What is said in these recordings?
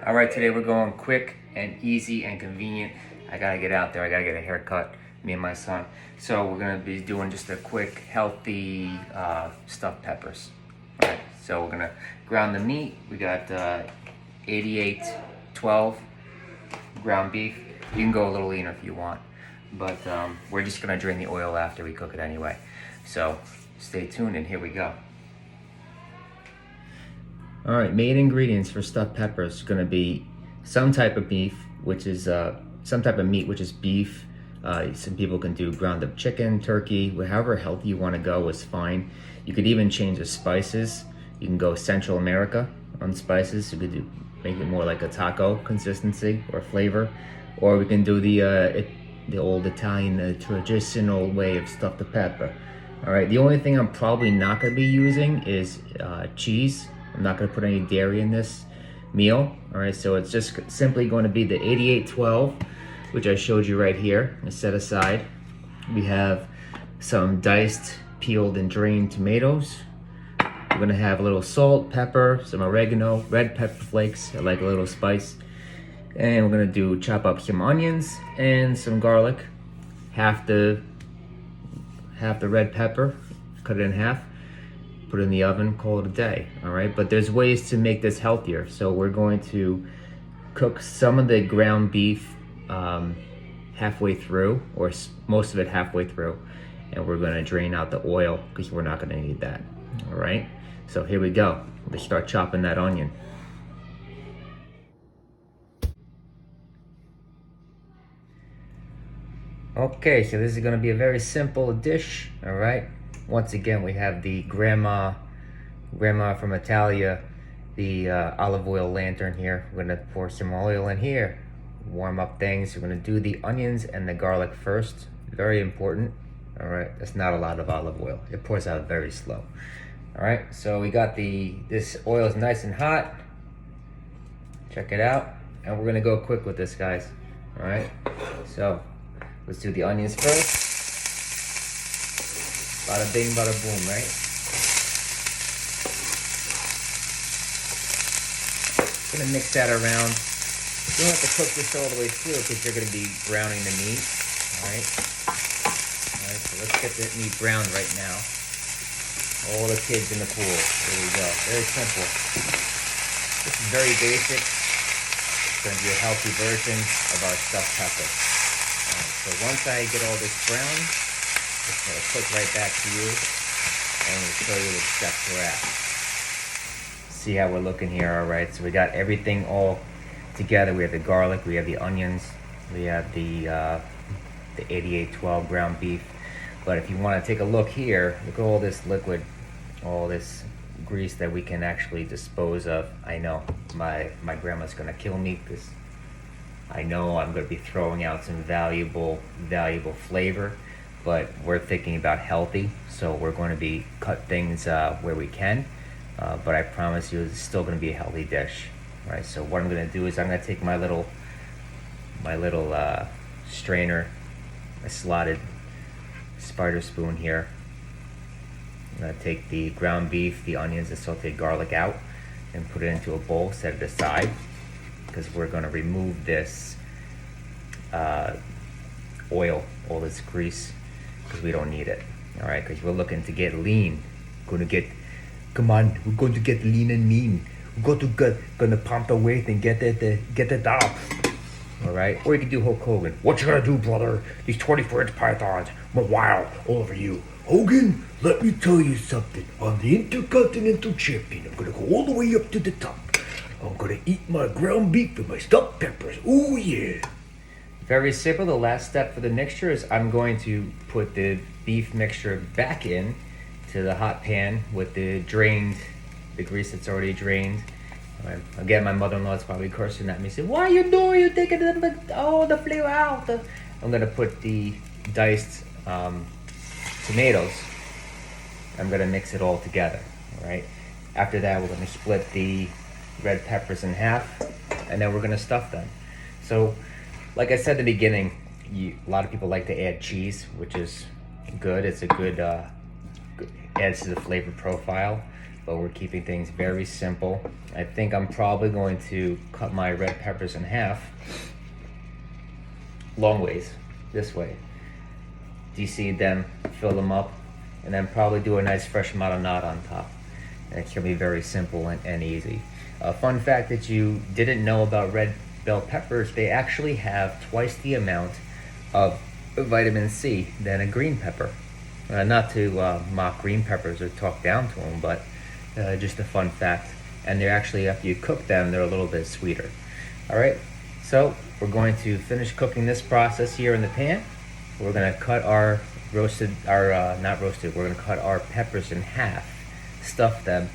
All right, today we're going quick and easy and convenient. I gotta get out there. I gotta get a haircut, me and my son. So we're gonna be doing just a quick, healthy stuffed peppers. All right, so we're gonna ground the meat. We got 8812 ground beef. You can go a little leaner if you want, but we're just gonna drain the oil after we cook it anyway. So stay tuned and here we go. All right, main ingredients for stuffed peppers are gonna be some type of beef, which is some type of meat, which is beef. Some people can do ground up chicken, turkey, however healthy you wanna go is fine. You could even change the spices. You can go Central America on spices. You could make it more like a taco consistency or flavor. Or we can do the old Italian traditional way of stuffed pepper. All right, the only thing I'm probably not gonna be using is cheese. I'm not gonna put any dairy in this meal. All right, so it's just simply going to be the 8812, which I showed you right here, and set aside. We have some diced, peeled and drained tomatoes. We're gonna have a little salt, pepper, some oregano, red pepper flakes. I like a little spice. And we're gonna chop up some onions and some garlic. Half the red pepper, cut it in half. Put it in the oven, call it a day, all right? But there's ways to make this healthier. So we're going to cook some of the ground beef halfway through, or most of it halfway through, and we're gonna drain out the oil because we're not gonna need that, all right? So here we go. Let's start chopping that onion. Okay, so this is gonna be a very simple dish, all right? Once again, we have the grandma from Italia, the olive oil lantern here. We're gonna pour some oil in here, warm up things. We're gonna do the onions and the garlic first. Very important, all right? That's not a lot of olive oil. It pours out very slow. All right, so we got this oil is nice and hot. Check it out. And we're gonna go quick with this, guys, all right? So let's do the onions first. Bada bing, bada boom, right? Gonna mix that around. You don't have to cook this all the way through because you're gonna be browning the meat, all right? All right, so let's get the meat browned right now. All the kids in the pool, there we go. Very simple. This is very basic. It's gonna be a healthy version of our stuffed pepper. All right, so once I get all this brown, just gonna click right back to you and we'll show you what steps we're at. See how we're looking here, all right? So we got everything all together. We have the garlic, we have the onions, we have the 8812 ground beef. But if you wanna take a look here, look at all this liquid, all this grease that we can actually dispose of. I know my grandma's gonna kill me because I know I'm gonna be throwing out some valuable flavor. But we're thinking about healthy, so we're going to be cut things where we can. But I promise you, it's still going to be a healthy dish, right? So what I'm going to do is I'm going to take my little strainer, a slotted spider spoon here. I'm going to take the ground beef, the onions, and sauteed garlic out, and put it into a bowl. Set it aside because we're going to remove this oil, all this grease, because we don't need it, all right? Because we're looking to get lean. We're going to get lean and mean. We're gonna pump the weight and get it up, all right? Or you can do Hulk Hogan. What you gonna do, brother? These 24-inch pythons went wild all over you. Hogan, let me tell you something. I'm the Intercontinental Champion. I'm gonna go all the way up to the top. I'm gonna eat my ground beef and my stuffed peppers. Oh yeah. Very simple. The last step for the mixture is I'm going to put the beef mixture back in to the hot pan with the grease that's already drained. Again, my mother-in-law is probably cursing at me, saying, "What are you doing? You're taking the flavor out." I'm gonna put the diced tomatoes. I'm gonna mix it all together, all right? After that, we're gonna split the red peppers in half, and then we're gonna stuff them. So, like I said in the beginning, a lot of people like to add cheese, which is good. It's a good adds to the flavor profile. but we're keeping things very simple. I think I'm probably going to cut my red peppers in half, long ways, this way. Deseed them, fill them up, and then probably do a nice fresh marinade on top. And it's gonna be very simple and easy. A fun fact that you didn't know about red bell peppers, they actually have twice the amount of vitamin C than a green pepper. Not to mock green peppers or talk down to them, but just a fun fact. And they're actually, after you cook them, they're a little bit sweeter. All right, so we're going to finish cooking this process here in the pan. We're gonna cut our not roasted, we're gonna cut our peppers in half, stuff them,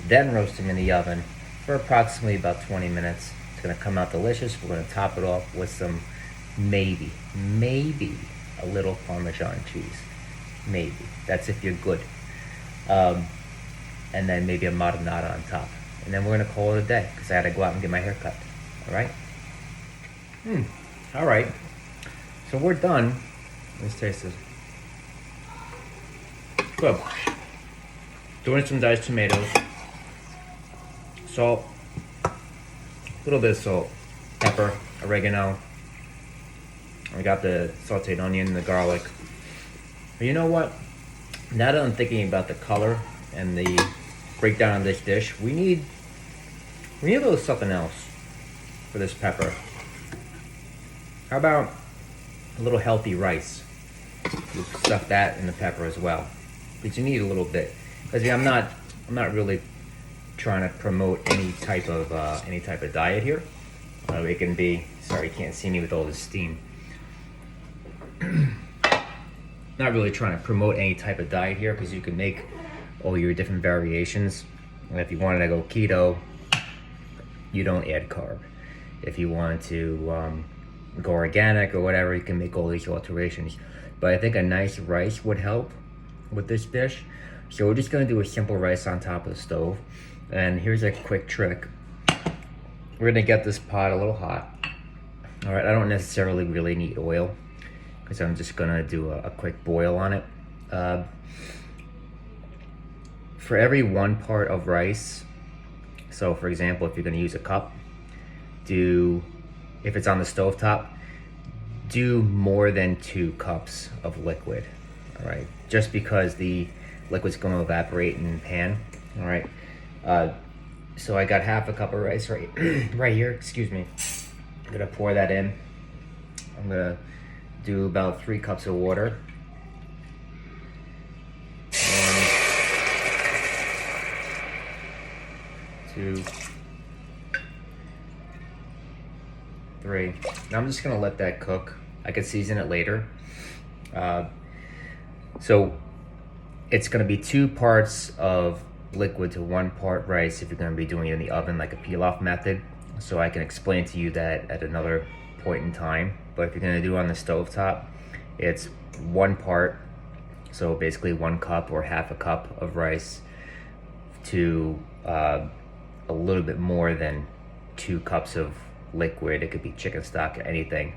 then roast them in the oven for approximately about 20 minutes. It's gonna come out delicious. We're gonna top it off with some, maybe a little Parmesan cheese. Maybe. That's if you're good. And then maybe a marinara on top. And then we're gonna call it a day, because I had to go out and get my hair cut. All right? All right. So we're done. Let's taste this. Good. Doing some diced tomatoes. Salt. A little bit of salt. Pepper. Oregano. I got the sauteed onion, the garlic. But you know what? Now that I'm thinking about the color and the breakdown of this dish, we need a little something else for this pepper. How about a little healthy rice? You stuff that in the pepper as well, but you need a little bit. Because I'm not really trying to promote any type of diet here. It can be. Sorry, you can't see me with all this steam. Not really trying to promote any type of diet here, because you can make all your different variations. And if you wanted to go keto, you don't add carb. If you wanted to go organic or whatever, you can make all these alterations. But I think a nice rice would help with this dish. So we're just gonna do a simple rice on top of the stove. And here's a quick trick. We're gonna get this pot a little hot. All right, I don't necessarily really need oil, because I'm just gonna do a quick boil on it. For every 1 part of rice, so for example, if you're gonna use a cup, if it's on the stovetop, do more than 2 cups of liquid, all right? Just because the liquid's gonna evaporate in the pan, all right? So I got half a cup of rice right here, excuse me. I'm gonna pour that in. I'm gonna do about 3 cups of water. 1, 2, 3. Now I'm just gonna let that cook. I could season it later. So it's gonna be 2 parts of liquid to 1 part rice if you're gonna be doing it in the oven, like a pilaf method. So I can explain to you that at another point in time. But if you're gonna do it on the stovetop, it's 1 part, so basically 1 cup or half a cup of rice to a little bit more than 2 cups of liquid. It could be chicken stock, anything,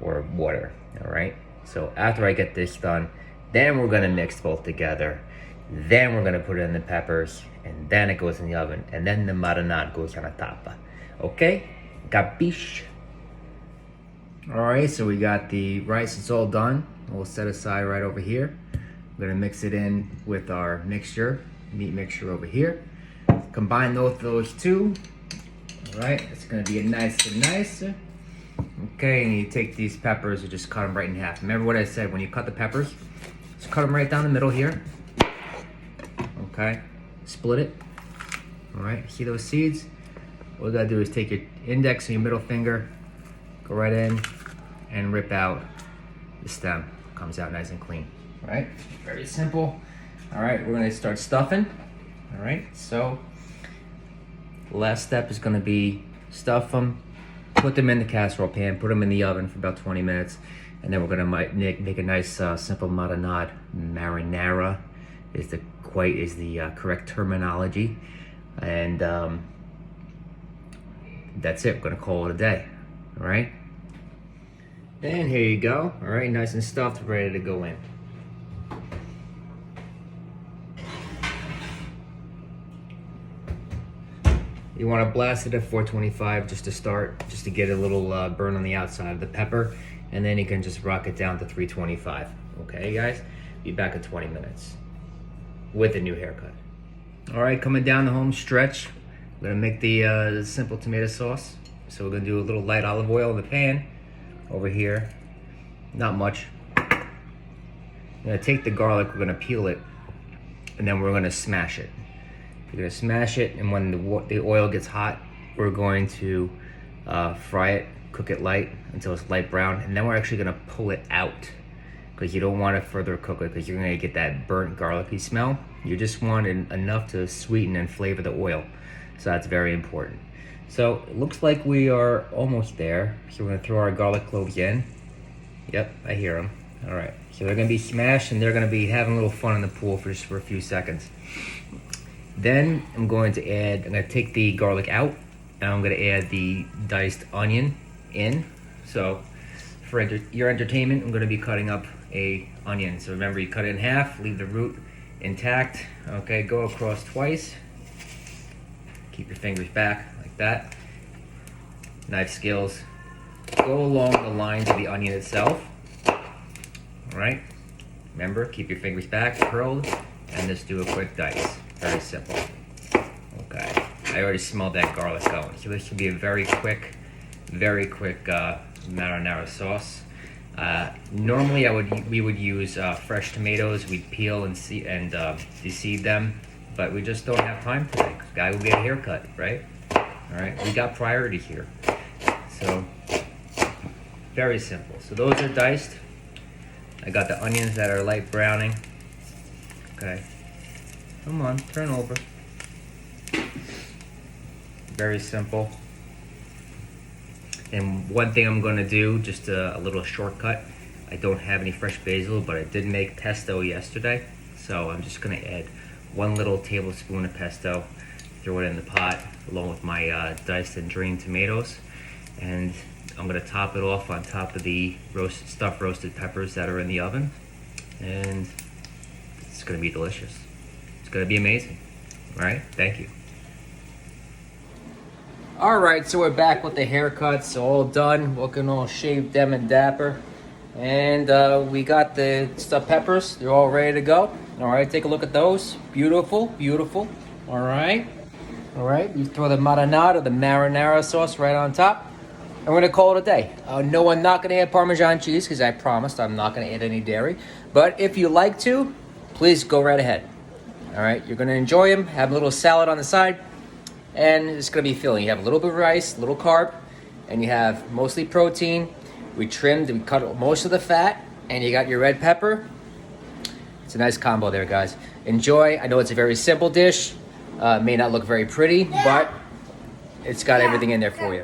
or water, all right? So after I get this done, then we're gonna mix both together. Then we're gonna put it in the peppers, and then it goes in the oven, and then the marinade goes on the top. Okay? Capiche? All right, so we got the rice, it's all done. We'll set aside right over here. We're gonna mix it in with our mixture, meat mixture over here. Combine those two. All right, it's gonna be a nice. Okay, and you take these peppers and just cut them right in half. Remember what I said, when you cut the peppers, just cut them right down the middle here. Okay, split it. All right, see those seeds? All you gotta do is take your index and your middle finger, go right in and rip out the stem. Comes out nice and clean. All right, very simple. All right, we're gonna start stuffing. All right, so the last step is gonna be stuff them, put them in the casserole pan, put them in the oven for about 20 minutes, and then we're gonna make a nice simple marinade. Marinara is the correct terminology, and that's it. We're gonna call it a day. All right. And here you go. All right, nice and stuffed, ready to go in. You want to blast it at 425 just to start, just to get a little burn on the outside of the pepper, and then you can just rock it down to 325. Okay, guys? Be back in 20 minutes with a new haircut. All right, coming down the home stretch, we're gonna make the simple tomato sauce. So we're gonna do a little light olive oil in the pan over here. Not much. I'm gonna take the garlic, we're gonna peel it, and then we're gonna smash it. You're gonna smash it, and when the oil gets hot, we're going to fry it, cook it light until it's light brown, and then we're actually gonna pull it out because you don't want to further cook it because you're gonna get that burnt garlicky smell. You just want enough to sweeten and flavor the oil, so that's very important. So it looks like we are almost there. So we're gonna throw our garlic cloves in. Yep, I hear them. All right, so they're gonna be smashed, and they're gonna be having a little fun in the pool for just for a few seconds. Then I'm going to take the garlic out, and I'm gonna add the diced onion in. So for your entertainment, I'm gonna be cutting up a onion. So remember, you cut it in half, leave the root intact. Okay, go across twice. Keep your fingers back like that. Knife skills. Go along the lines of the onion itself. All right. Remember, keep your fingers back, curled, and just do a quick dice. Very simple. Okay. I already smelled that garlic going. So this should be a very quick marinara sauce. Normally, we would use fresh tomatoes. We'd peel and de-seed them, but we just don't have time today. Guy will get a haircut, right? All right. We got priority here. So very simple. So those are diced. I got the onions that are light browning. Okay. Come on, turn over. Very simple. And one thing I'm gonna do, just a little shortcut. I don't have any fresh basil, but I did make pesto yesterday. So I'm just gonna add 1 little tablespoon of pesto, throw it in the pot, along with my diced and drained tomatoes. And I'm gonna top it off on top of the stuffed roasted peppers that are in the oven. And it's gonna be delicious. It's gonna be amazing. All right, thank you. All right, so we're back with the haircuts, all done, looking all shaved, dim and dapper. And we got the stuffed peppers, they're all ready to go. All right, take a look at those. Beautiful, beautiful. All right, you throw the marinara sauce right on top. And we're gonna call it a day. No, I'm not gonna add Parmesan cheese because I promised I'm not gonna add any dairy. But if you like to, please go right ahead. All right, you're gonna enjoy them, have a little salad on the side, and it's gonna be filling. You have a little bit of rice, a little carb, and you have mostly protein. We cut most of the fat, and you got your red pepper. It's a nice combo there, guys. Enjoy. I know it's a very simple dish. May not look very pretty, but it's got everything in there for you.